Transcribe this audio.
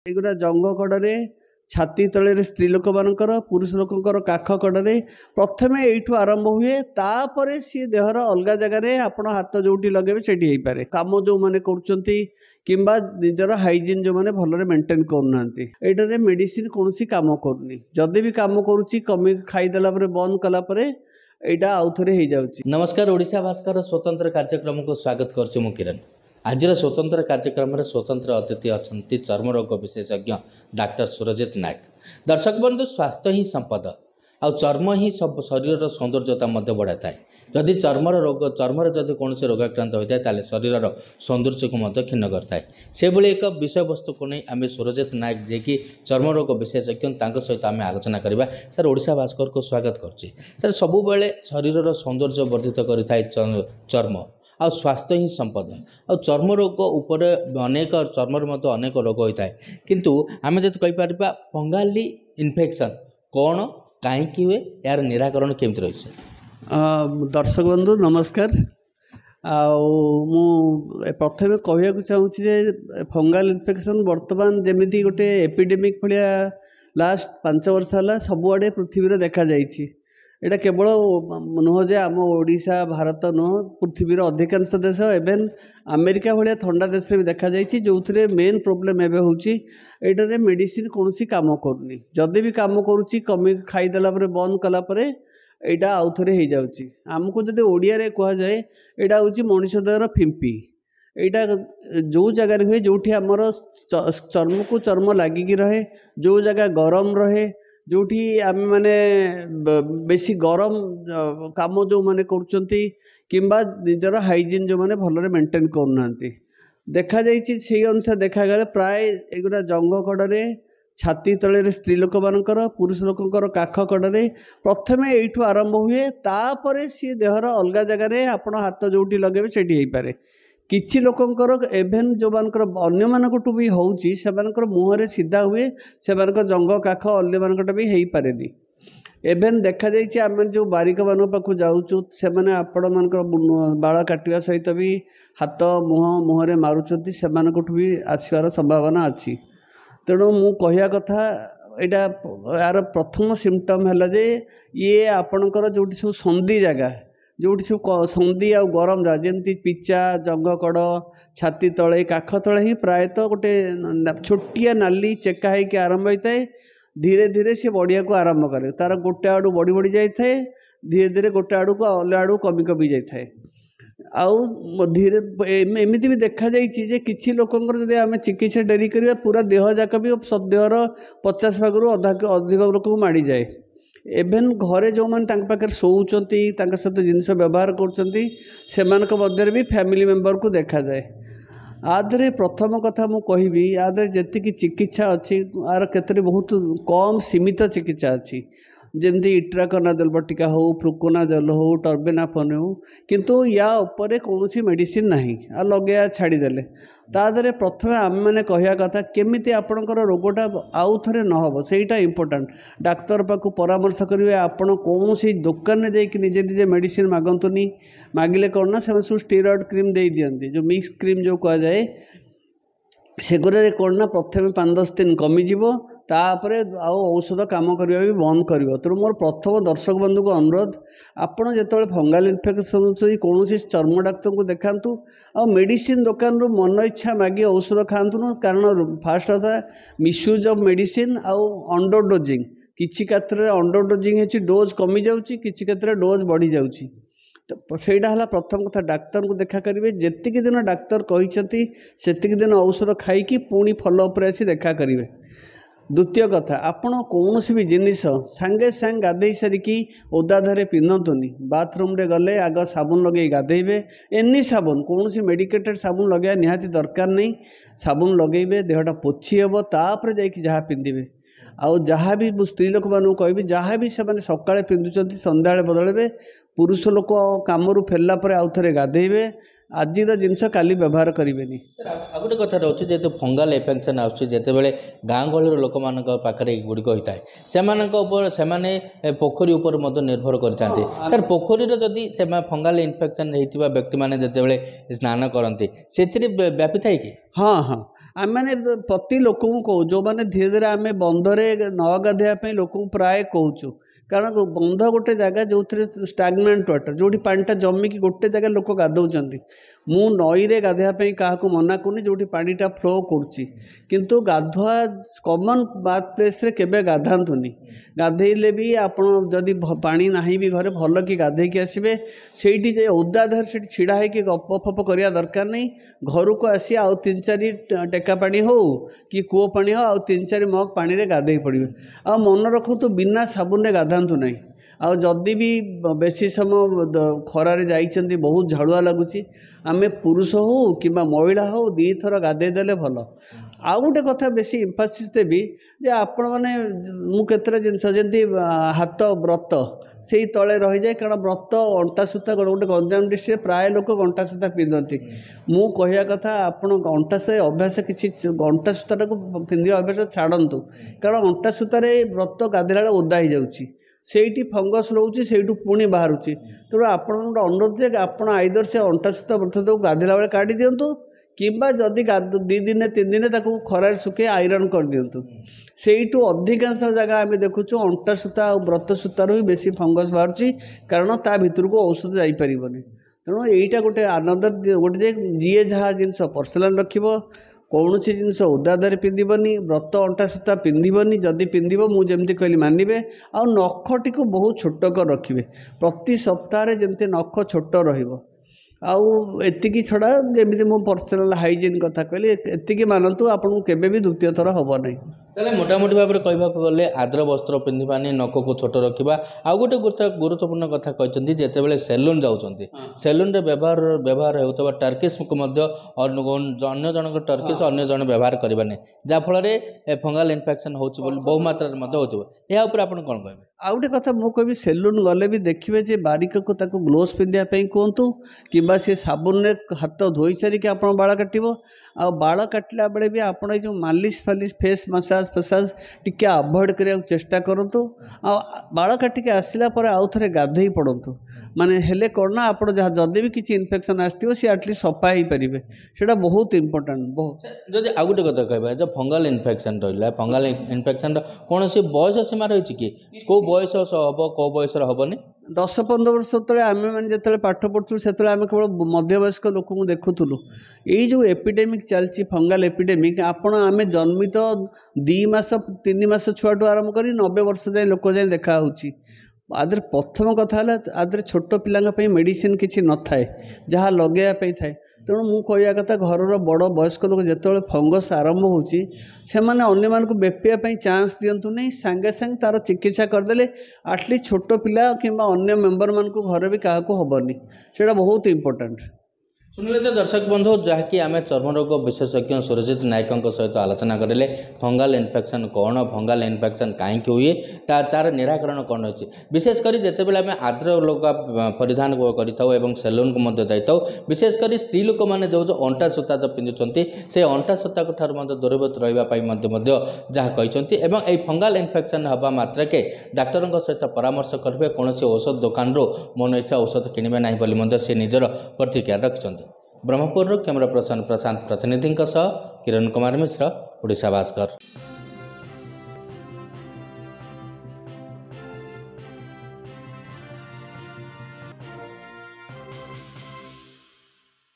एगुड़ा जंग कड़े छाती तले स्त्री लोक मानकर पुरुष लोकंकर काख कड़े प्रथम यू आरंभ हुए तापर सी देहर अलग जगार आपण हाथ जो लगे से कम जो मैंने किंबा निजर हाइजीन जो मैंने भलरे मेंटेन करना ये मेडिसिन कौन कम करनी जदि भी कम करुच्ची कमी खाईदेला बंद कलापर यहाँ आउ थे हो जाऊँगी। नमस्कार, ओडिशा भास्कर स्वतंत्र कार्यक्रम को स्वागत करुच्ची मु किरण। आज स्वतंत्र कार्यक्रम में स्वतंत्र अतिथि अच्छा चर्मरोग विशेषज्ञ डॉक्टर सुरजित नायक। दर्शक बंधु, स्वास्थ्य ही संपद आ चर्म ही सब शरीर सौंदर्यता बढ़ा थाए। जदि चर्मर जदि कौन रोगाक्रांत होता है ताले शरीर सौंदर्य को क्षीण करता से भली एक विषय वस्तु को नहीं आम सुरजित नायक जे कि चर्मरोग विशेषज्ञ सहित आम आलोचना करवा। सर, ओडिशा भास्कर को स्वागत करुच्ची। सर, सबुबले शरीर सौंदर्य वर्धित करें चर्म आ स्वास्थ्य ही संपद आ चर्म रोग उपर अनेक चर्मर अनेक रोग होता है किंतु आम जब कहीपर फंगाली इन्फेक्शन कौन कहीं हुए यार निराकरण केमती रही? दर्शक बंधु नमस्कार। प्रथम कहूँ चाहूँगी फंगाल इन्फेक्शन बर्तमान जमी गोटे एपिडेमिक भाया लास्ट 5 वर्ष है सबुआड़े पृथ्वी देखा जाइए। एटा केवल नुह जे आम ओडिशा भारत नुह पृथ्वीर अधिकांश देश एवं अमेरिका भाया ठंडा देश भी देखा जाइए जो थे मेन प्रोब्लेम एवं होटे मेडिसिन कौन कम करनी जदि भी कम करुच्ची कमी खाईदेला बंद कलापर यहाँ आउ थे हो जाऊँगी। आमको जब ओडिया कह जाए यहाँ हूँ मनीष देहर फिंपी। यहाँ जो जगार हुए जो आमर चर्म को चर्म लगिकी रहे, जो जगह गरम रहे, जो आम मैंने बेसी गरम काम जो मैंने करुँच किंबा निजर हाइजीन जो मैंने भलरे मेंटेन करना देखा से अनुसार देखा गले प्राय एगुड़ा जंग कड़े छाती तले स्त्री लोक मानकर पुरुष लोकंकर काख कड़े प्रथम यू आरंभ हुए तापर सी देहर अलग जगार आपण हाथ जो लगे से किछि लोकंकर एभेन जो मानकर अन्य मानकटू भी होउची सेमानकर मुहरे सीधा हुए सेमानकर जंग काख अन्य मानकट भी हेई पारेनी। एभेन देखा जाइए आम जो बारिक मान पाक जाऊँ से आपण मानकर बाल काटिया सहित भी हाथ मुहरे मारुचंती सेमानकटू भी आसबार संभावना अच्छी। तेणु मु कहया कथा यहाँ यार प्रथम सिम्पटम है जे ये आपणकर जो सब संधि जगह जो सब संधि आ गरम जगह जमी पिचा जंग कड़ छाती तले काख तले ही प्रायतः गोटे छोटिया नाली चेका होकर आरंभ होता है। धीरे धीरे सी बढ़िया को आरंभ करे तार गोटे आड़ू बढ़ी बढ़ी जाए धीरे धीरे गोटे आड़ू को अल आड़ू कमी कमी जाए आउ धीरे एमती भी देखा जाइए किसी लोकंर जब आम चिकित्सा डेरी करिया पूरा देह जाक भी देहर 50 भाग अधिक लोक को माड़ी जाए। एभेन घरे जो मैंने पाखे शोचती सहित जिनस व्यवहार कर भी फैमिली मेंबर को देखा जाए। आदरे प्रथम कथा मु कहबी आदरे जेतिकी चिकित्सा अच्छी आर केतरे बहुत कम सीमित चिकित्सा अच्छी जमती इट्राकनाजल बटिका हो फ्रुकोनाजल हो टर्बेनाफन हो किंतु या उपरे कौन मेडिसिन नहीं आ लगे छाड़देले तादरे प्रथम आम मैंने कहया कथा केमिति आपणकर रोगटा आउ थे नहब सेटा इम्पोर्टाट डाक्तर पाक परामर्श करेंगे। आपण कौन दुकान में जाकि निजे निजे मेडिसिन मागंतुनी मागिले कौन ना सब स्टेरॉइड क्रीम दे दियंती जो मिक्स क्रीम जो कह जाए सेगुरे कौन ना प्रथम 5-10 दिन कमिजिव तापर औषध काम करवा भी बंद कर। तेणु मोर प्रथम दर्शक बंधु को अनुरोध आपड़ जो फंगाल इन्फेक्शन कौन चर्म डाक्तर को देखातु आ मेडिसिन दुकान रू मन इच्छा मागी औषध खातु कारण फास्ट था मिसयूज ऑफ मेडिसिन आउ अंडर डोजिंग किसी क्षेत्र में अंडर डोजिंग हो डोज कमी जाऊँगी किसी क्षेत्र में डोज बढ़ी जाऊँगी। तो सहीटा है प्रथम कथा डाक्तर को देखा करेंगे जेतिकी दिन डाक्तर कहते सेतिकी दिन औषध खाई पुणी फॉलोअप आसी देखा करेंगे। द्वितीय कथा आपण कौन भी जिनिस सांगे सांग गाधे सारिकी ओदा धारे पिंधतुनि बाथरूम रे गले आग साबुन लगे गाधेबे एनी साबुन कौन सी मेडिकेटेड साबुन लगे निहाती दरकार नहीं साबुन लगेबे देहटा पोछि हेब तापर जाइकी जहाँ पिंधे आउ जहाँ भी स्त्री लोक मानू कहबी जहाँ भी से सकाଳେ पिंधुचंती संध्याळे बदलेबे पुरुष लोक कामरू फेरला पर आउ थे गाधेबे आज जिनस काली व्यवहार करेंगे। आ गोटे कथा रोचे जेहेतु फंगाल इन्फेक्शन आसुचे गाँ गहली लोक मान पाखे गुड़िक होता है से पोखरी उपर निर्भर करते सर पोखरी जदि से फंगाल इन्फेक्शन होता व्यक्ति मैंने जिते स्नान करते से व्यापी थाए कि हाँ हाँ आम मैंने प्रति लोक कहूँ जो मैंने धीरे धीरे आम बंधरे न गाधेवाई लोक प्राय कहूँ कारण बंध गोटे जगह जो स्टाग्नेंट वाटर जो पानीटा जमिकी गोटे जगह लोक गाधौं मु नई रे गाधेवाई क्या मना करूनी जो पानीटा फ्लो करुच्ची किंतु गाधुआ कमन बाथ प्लेस रे केबे गाधातुनी गाधेले भी आपड़ जदि पानी ना भी घरे भल कि गाधेकी आसबे से ओदा धर से छिड़ा है कि गप फप करवा दरकार नहीं घर को आसी आउ 3-4 टेका पानी हो कि कूओ पानी हो आउ 3-4 मग पानी रे गाधे पड़े आ मन रखु तो बिना साबुन रे गाधातु नहीं आ जदि भी बेसी समय खरारे जाइछन्ति बहुत झाड़ुआ लगुच आम पुरुष हो कि महिला हो 2 थर गाधे देले भल। आउ गोटे कथा बेसी इम्फासिस देवी जे आपण मैंने मु केतरा जिनस जमी हाथ व्रत से तले रही जाए कारण व्रत अंटा सूता गोटे गंजाम डिस्ट्रिक्ट प्राय लोक घंटा सूता पिंधती मु कहया कथा आपण अंटा से अभ्यास किसी घंटा सूता को पिंधा अभ्यास छाड़तु कारण अंटा सूतार व्रत गाधेला ओदा हो जाऊँगी सेठी फंगस रोचे से पुणी बाहर तेणु आपण गोटे अनुरोध जे आप आईदर से अंटा सूता व्रत गाधेला बेले काटी दिंतु किंबा जदि 2 दिन 3 दिन ताकू खरार सुखे आयरन कर दिंतु सेठू अधिकांश जगह आम देखुचु अंटा सूता और व्रत सूतार ही बेसी फंगस बाहर कारण ता भितर को औषध जापर तेणु यहीटा गोटे आनंद गोटे जी जहाँ जिनस पर्सनाल रखिब कौन सी जिनस ओदादारे पिंधबनी व्रत अंटा सूता पिंधबनी जदि पिंधब मुझे कहली मानवे आ नखटी को बहुत छोट कर रखिए प्रति सप्ताह जमती नख छोट रहिबो आउ एतिकी छड़ा जमी मो पर्सनाल हाइजीन कथा कहली एतिकी मानतु आपको केबे भी द्वितीय थर हम ना ताले मोटामोटी भाव में कहवाक गले आद्र वस्त्र पिंधानी नक को छोट रखा आउ गोटे गुरुत्वपूर्ण कथा कहते जिते सेलून जाऊँच सेलून व्यवहार होता टर्किश को अन्य जन टर्किश अन्य जन व्यवहार करवानी जहाँफल फंगाल इन्फेक्शन हो बहु मात्रा होगा कौन कहे आउ गोटे कथा मु कह सेलून गले भी देखिए जे बारिक को ताको ग्लोव्स पिंधापी कहतु कि सी साबुन रे हाथ धोई सारिक आप बाल काटो आ बाल काटला बेले भी आप जो मालिश फालिश फेस मसाज फसाज टिके अवॉइड करने चेष्टा करूँ आ बाल काटिक आसला आउ थे गाधे पड़तु माने हेले कौन ना आप जदि भी किसी इन्फेक्शन आसो सी एटलिस्ट सफा हो पारे से बहुत इंपोर्टेंट बहुत जदि आउ गोटे कथा कह जो फंगाल इन्फेक्शन रहा फंगाल इन्फेक्शन कौन सी बयस सीमा रही कि कौ बयस हम कौ बयस हेनी 10-15 वर्ष तले आम मैंने जो पाठ पढ़ुलु से आम केवल मध्यवयस्क लोक देखुलु यही जो एपिडेमिक चलती फंगाल एपिडेमिक आपण आम जन्मित 2 मास 3 मास छुआठू आरंभ कर 90 वर्ष जाए लोक जाए देखा आदर प्रथम कथा आदर छोट पिला मेडिसिन किसी न थाए जहाँ लगेवाई थाए तेणु मु कहया कथा घर बड़ वयस्क लोक जो फंगस आरंभ होची से माने अन्य मानक बेपिया चांस दिंतु नहीं सांगे सांगे तार चिकित्सा करदे आटलिस्ट छोट पिला कि अन्य मेम्बर मान घर भी क्या हेनी से बहुत इंपोर्टेंट शुणिले तो दर्शक बंधु जहाँकि आम चर्मरोग विशेषज्ञ सुरजित नायक सहित आलोचना करें फंगाल इन्फेक्शन कौन फंगाल इन्फेक्शन कहीं हुए तार निराकरण कौन अच्छी विशेषकर जितेबाला आम आद्र लुगा परिधान कर सेलून को जाता विशेषकर स्त्री लोक मैंने जो अंटा सूता जो पिंधुंट से अंटा सूता दूरवत रही जहाँ कहते फंगाल इन्फेक्शन हवा मात्रके डाक्तर सहित परामर्श करेंगे कौन औषध दुकान मन इच्छा औषध किणवे ना बोली से निजर प्रतिक्रिया रखिंट ब्रह्मपुर कैमरा पर्सन प्रशांत प्रतिनिधि किरण कुमार मिश्र ओडिशा भास्कर।